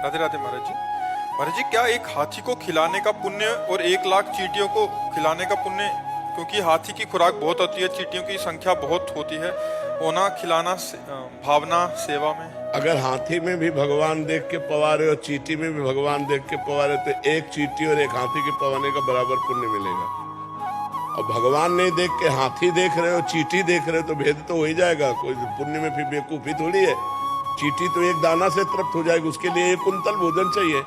राधे राधे महाराज जी। महाराज जी, क्या एक हाथी को खिलाने का पुण्य और 1 लाख चींटियों को खिलाने का पुण्य, क्योंकि हाथी की खुराक बहुत होती है, चींटियों की संख्या बहुत होती है, होना खिलाना भावना सेवा में। अगर हाथी में भी भगवान देख के पवारे और चींटी में भी भगवान देख के पवारे तो एक चींटी और एक हाथी के पवाने का बराबर पुण्य मिलेगा। और भगवान नहीं देख के हाथी देख रहे हो, चींटी देख रहे हो, तो भेद तो हो ही जाएगा। कोई पुण्य में फिर बेवकूफी थोड़ी है। चींटी तो एक दाना से तृप्त हो जाएगी, उसके लिए 1 कुंतल भोजन चाहिए।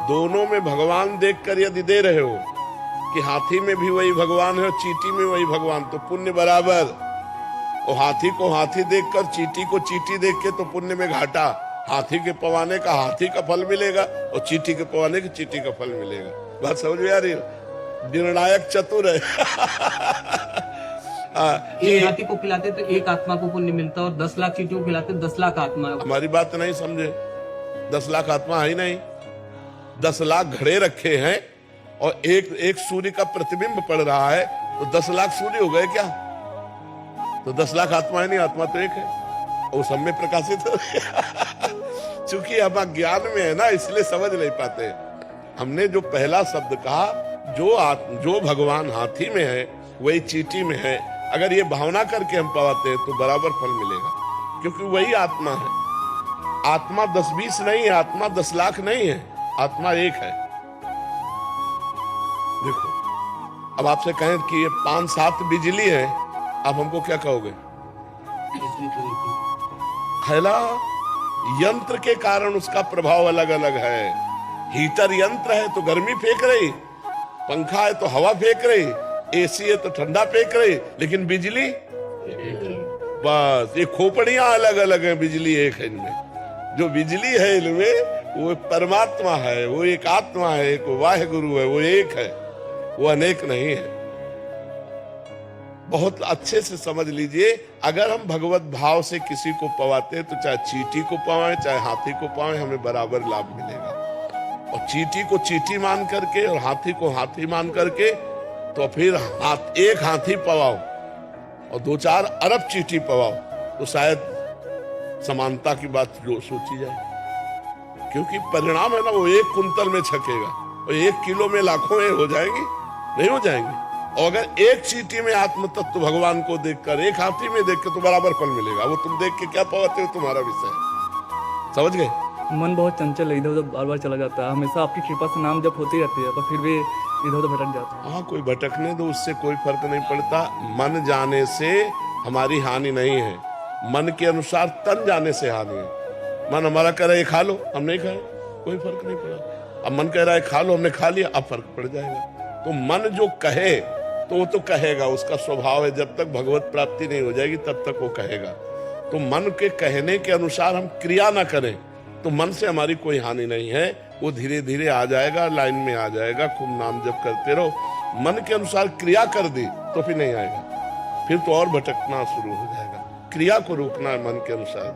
दोनों में भगवान देखकर यदि दे रहे हो कि हाथी में भी वही भगवान है और चींटी में वही भगवान, तो पुण्य बराबर। और हाथी को हाथी देखकर चींटी को चींटी देख के तो पुण्य में घाटा। हाथी के पवाने का हाथी का फल मिलेगा और चींटी के पवाने के चींटी का फल मिलेगा। बात समझ में आ रही है? निर्णायक चतुर है। एक हाथी को खिलाते तो 1 आत्मा को पुण्य मिलता, और 10 लाख चींटियों को खिलाते 10 लाख आत्मा। हमारी बात नहीं समझे। 10 लाख आत्मा है ही नहीं। 10 लाख घड़े रखे हैं और एक सूर्य का प्रतिबिंब पड़ रहा है, तो 10 लाख सूर्य हो गए क्या? तो 10 लाख आत्मा है नहीं, आत्मा तो एक है और सब में प्रकाशित है। चूंकि हम अज्ञान में है ना, इसलिए समझ नहीं पाते। हमने जो पहला शब्द कहा, जो भगवान हाथी में है वही चींटी में है, अगर ये भावना करके हम पाते हैं तो बराबर फल मिलेगा, क्योंकि वही आत्मा है। आत्मा 10-20 नहीं है, आत्मा 10 लाख नहीं है, आत्मा एक है। देखो, अब आपसे कहें कि ये 5-7 बिजली है, आप हमको क्या कहोगे? खैला यंत्र के कारण उसका प्रभाव अलग अलग है। हीटर यंत्र है तो गर्मी फेंक रही, पंखा है तो हवा फेंक रही, एसी है तो ठंडा फेंक रही, लेकिन बिजली बस। ये खोपड़ियां अलग अलग है, बिजली एक है इनमें। जो बिजली है इनमें वो परमात्मा है, वो एक आत्मा है, एक वाहे गुरु है, वो एक है, वो अनेक नहीं है। बहुत अच्छे से समझ लीजिए, अगर हम भगवत भाव से किसी को पवाते हैं तो चाहे चींटी को पवाएं चाहे हाथी को पवाएं, हमें बराबर लाभ मिलेगा। और चींटी को चींटी मान करके और हाथी को हाथी मान करके, तो फिर एक हाथी पवाओ और 2-4 अरब चींटी पवाओ, तो शायद समानता की बात जो सोची जाए। क्योंकि परिणाम है ना, वो 1 कुंतल में छकेगा और 1 किलो में लाखों हो जाएंगी, नहीं हो जाएंगी। और अगर एक चींटी में आत्म तत्व भगवान को देखकर, एक हाथी में देख के, तो बराबर फल मिलेगा। वो तुम देख के क्या पाते हो, तुम्हारा विषय है। समझ गए? मन बहुत चंचल है, इधर उधर बार बार चला जाता है। हमेशा आपकी कृपा से नाम जप होती रहती है, पर फिर भी इधर उधर भटक जाता है। हाँ, कोई भटकने दो, उससे कोई फर्क नहीं पड़ता। मन जाने से हमारी हानि नहीं है, मन के अनुसार तन जाने से हानि है। मन हमारा कह रहा है खा लो, हम नहीं खाए, कोई फर्क नहीं पड़ा। अब मन कह रहा है खा लो, हमने खा लिया, अब फर्क पड़ जाएगा। तो मन जो कहे तो वो तो कहेगा, उसका स्वभाव है। जब तक भगवत प्राप्ति नहीं हो जाएगी तब तक वो कहेगा। तो मन के कहने के अनुसार हम क्रिया ना करें तो मन से हमारी कोई हानि नहीं है। वो धीरे धीरे आ जाएगा, लाइन में आ जाएगा। खूब नाम जप करते रहो। मन के अनुसार क्रिया कर दी तो फिर नहीं आएगा, फिर तो और भटकना शुरू हो जाएगा। क्रिया को रोकना है मन के अनुसार।